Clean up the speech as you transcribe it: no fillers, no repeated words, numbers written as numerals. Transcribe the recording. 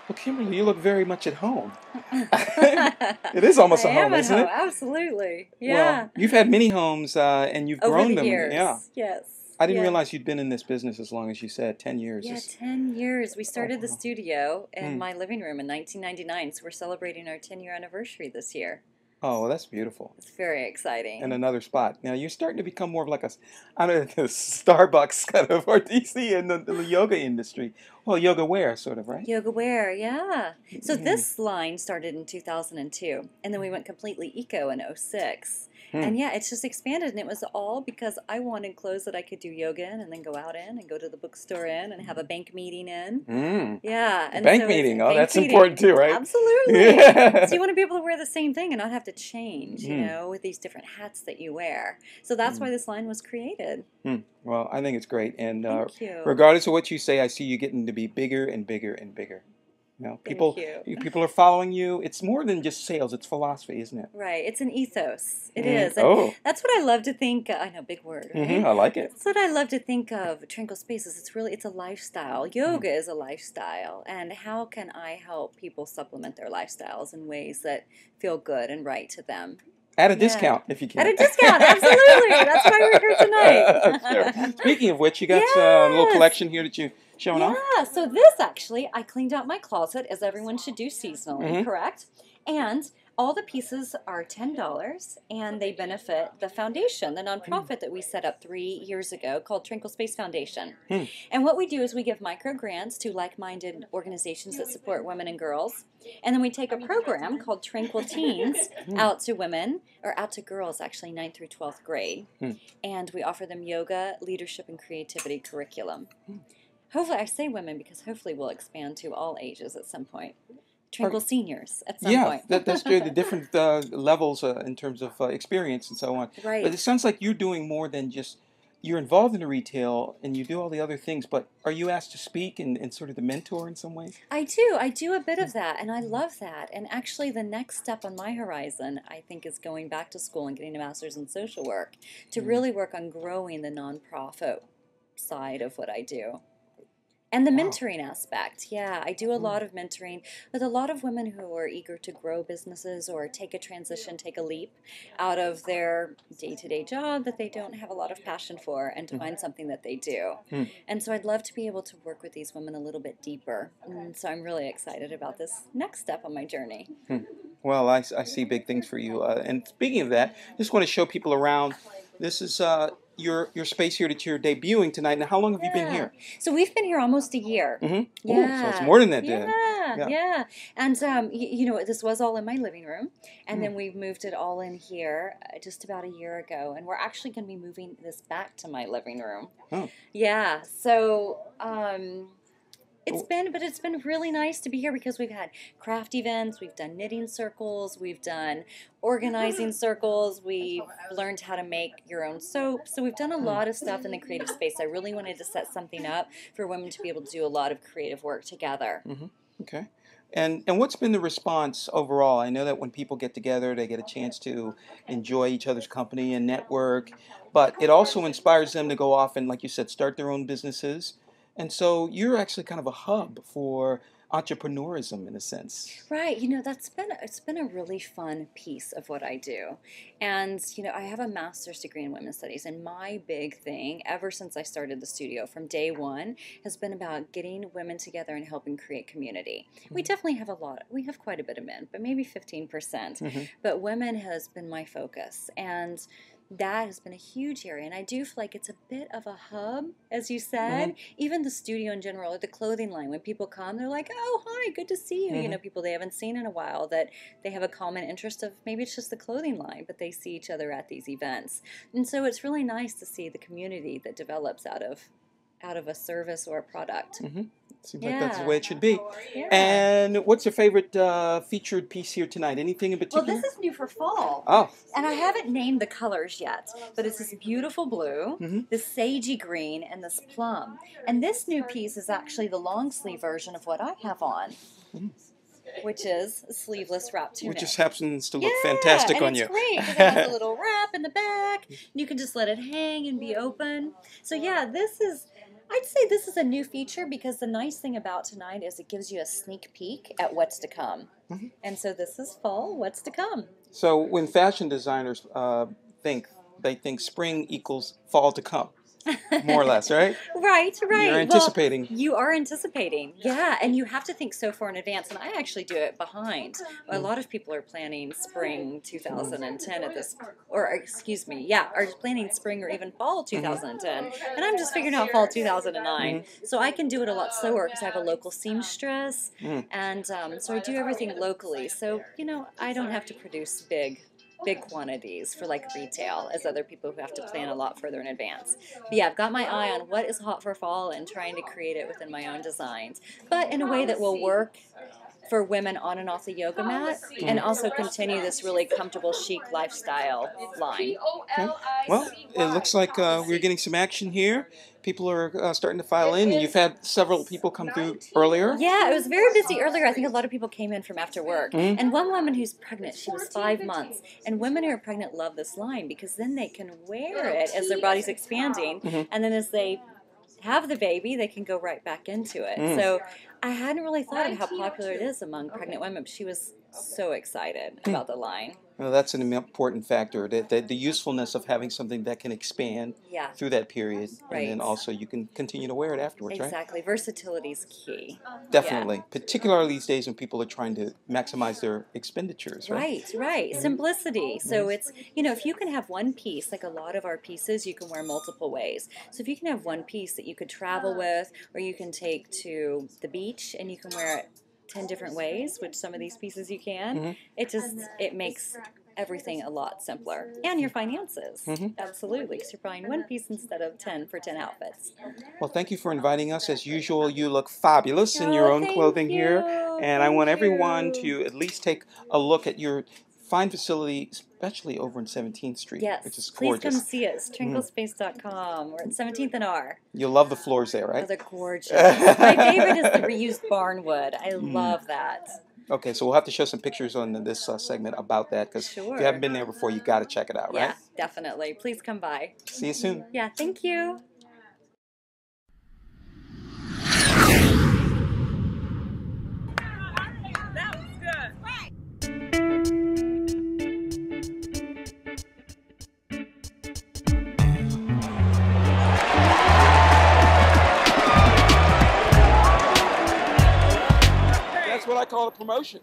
Well, Kimberly, you look very much at home. It is almost I a am home, at isn't home, it? absolutely. Yeah. Well, you've had many homes and you've Over grown the them. Yeah. years, yes, I didn't yes. realize you'd been in this business as long as you said, 10 years. Yeah, 10 years. We Oh, started the wow. studio in Hmm. my living room in 1999, so we're celebrating our 10-year anniversary this year. Oh, well, that's beautiful. It's very And exciting. another spot. Now you're starting to become more of like a, I don't know, the Starbucks kind of, or DC in the yoga industry. Well, yoga wear, sort of, right? Yoga wear, yeah. So Hmm. this line started in 2002, and then we went completely eco in '06. Hmm. And yeah, it's just expanded, and it was all because I wanted clothes that I could do yoga in and then go out in and go to the bookstore in and have a bank meeting in. Mm. Yeah, A and bank so it's meeting. Oh, bank that's important meeting. too, right? Absolutely. So Yeah. you want to be able to wear the same thing and not have to change, Hmm. with these different hats that you wear. So that's Hmm. why this line was created. Hmm. Well, I think it's great. And Thank you. regardless of what you say, I see you getting to be bigger and bigger and bigger. You know, Thank people, you. people are following you. It's more than just sales. It's philosophy, isn't it? Right. It's an ethos. It Mm. is. And Oh, that's what I love to think. I know, big word, right? I like it. That's what I love to think of Tranquil Spaces. It's a lifestyle. Mm. Yoga is a lifestyle. And how can I help people supplement their lifestyles in ways that feel good and right to them? At a Yeah. discount, if you At can. a discount, absolutely. That's why we're here Sure. tonight. Speaking of which, you got a little Yes. collection here that you showing off. Yeah, so this actually, I cleaned out my closet as everyone should do seasonally, Hmm. correct? And all the pieces are $10 and they benefit the foundation, the nonprofit that we set up 3 years ago called Tranquil Space Foundation. Hmm. And what we do is we give micro grants to like-minded organizations that support women and girls. And then we take a program called Tranquil Teens out to women, or out to girls actually, 9th through 12th grade. Hmm. And we offer them yoga, leadership, and creativity curriculum. Hopefully, I say women because hopefully we'll expand to all ages at some point. Tranquil seniors at some Yeah, point. that's true. The different levels in terms of experience and so on. But Right. it sounds like you're doing more than just, you're involved in the retail and you do all the other things, but are you asked to speak and sort of the mentor in some ways? I do. I do a bit of that, and I love that. And actually, the next step on my horizon, I think, is going back to school and getting a master's in social work to really work on growing the nonprofit side of what I do. And the Wow. mentoring aspect. Yeah, I do a lot of mentoring with a lot of women who are eager to grow businesses or take a transition, take a leap out of their day-to-day job that they don't have a lot of passion for and to find something that they do. Hmm. And so I'd love to be able to work with these women a little bit deeper. And so I'm really excited about this next step on my journey. Well, I see big things for you. And speaking of that, just want to show people around. This is your space here that you're debuting tonight. Now, how long have you been here? So we've been here almost a year. Mm-hmm. Yeah. So it's more than that, then. Yeah. And, this was all in my living room. And then we moved it all in here just about a year ago. And we're actually going to be moving this back to my living room. Oh. Yeah. So, it's been really nice to be here because we've had craft events, we've done knitting circles, we've done organizing circles, we've learned how to make your own soap. So we've done a lot of stuff in the creative space. I really wanted to set something up for women to be able to do a lot of creative work together. Mm-hmm. Okay. And what's been the response overall? I know that when people get together, they get a chance to enjoy each other's company and network, but it also inspires them to go off and, like you said, start their own businesses. And so you're actually kind of a hub for entrepreneurism in a sense. Right, it's been a really fun piece of what I do. And, I have a master's degree in women's studies, and my big thing ever since I started the studio from day one has been about getting women together and helping create community. We definitely have we have quite a bit of men, but maybe 15%. But women has been my focus, and that has been a huge area, and I do feel like it's a bit of a hub, as you said. Even the studio in general, or the clothing line, when people come, they're like, oh, hi, good to see you. People they haven't seen in a while, that they have a common interest of, maybe it's just the clothing line, but they see each other at these events. And so it's really nice to see the community that develops out of a service or a product. Seems like that's the way it should be. Yeah. And what's your favorite featured piece here tonight? Anything in particular? Well, this is new for fall. Oh. And I haven't named the colors yet, but it's this beautiful blue, this sagey green, and this plum. And this new piece is actually the long sleeve version of what I have on, which is a sleeveless wrap tunic. Which just happens to look fantastic on you. And it's great because it has a little wrap in the back. You can just let it hang and be open. So yeah, this is I'd say this is a new feature because the nice thing about tonight is it gives you a sneak peek at what's to come. And so this is fall, what's to come. So when fashion designers think, they think spring equals fall to come, more or less, right? Right. You're anticipating. Well, you are anticipating, yeah, and you have to think so far in advance. And I actually do it behind. A lot of people are planning spring 2010 at this, or excuse me, yeah, are planning spring or even fall 2010, and I'm just figuring out fall 2009. So I can do it a lot slower because I have a local seamstress, and so I do everything locally. So I don't have to produce big quantities for like retail as other people who have to plan a lot further in advance. But yeah, I've got my eye on what is hot for fall and trying to create it within my own designs, but in a way that will work for women on and off the yoga mat, and also continue this really comfortable, chic lifestyle line. Okay. Well, it looks like we're getting some action here. People are starting to file in, and you've had several people come through earlier. Yeah, it was very busy earlier. I think a lot of people came in from after work. And one woman who's pregnant, she was 5 months. And women who are pregnant love this line because then they can wear it as their body's expanding. And then as they have the baby, they can go right back into it. So I hadn't really thought of how popular it is among pregnant women, but she was so excited about the line. Well, that's an important factor, the usefulness of having something that can expand through that period. Right. And then also you can continue to wear it afterwards, right? Exactly. Versatility is key. Definitely. Particularly these days when people are trying to maximize their expenditures, right? Right. Simplicity. So it's, if you can have one piece, like a lot of our pieces, you can wear multiple ways. So if you can have one piece that you could travel with, or you can take to the beach and you can wear it 10 different ways, which some of these pieces you can, it makes everything a lot simpler. And your finances. Absolutely. Because you're buying one piece instead of 10 for 10 outfits. Well, thank you for inviting us. As usual, you look fabulous in your own clothing here. And I want everyone to at least take a look at your fine facility, especially over on 17th Street, which is gorgeous. Please come see us. TranquilSpace.com. We're at 17th and R. You'll love the floors there, right? Oh, they're gorgeous. My favorite is the reused barn wood. I love that. Okay, so we'll have to show some pictures on this segment about that, because if you haven't been there before, you got to check it out, right? Yeah, definitely. Please come by. See you soon. Yeah, thank you. That's what I call a promotion.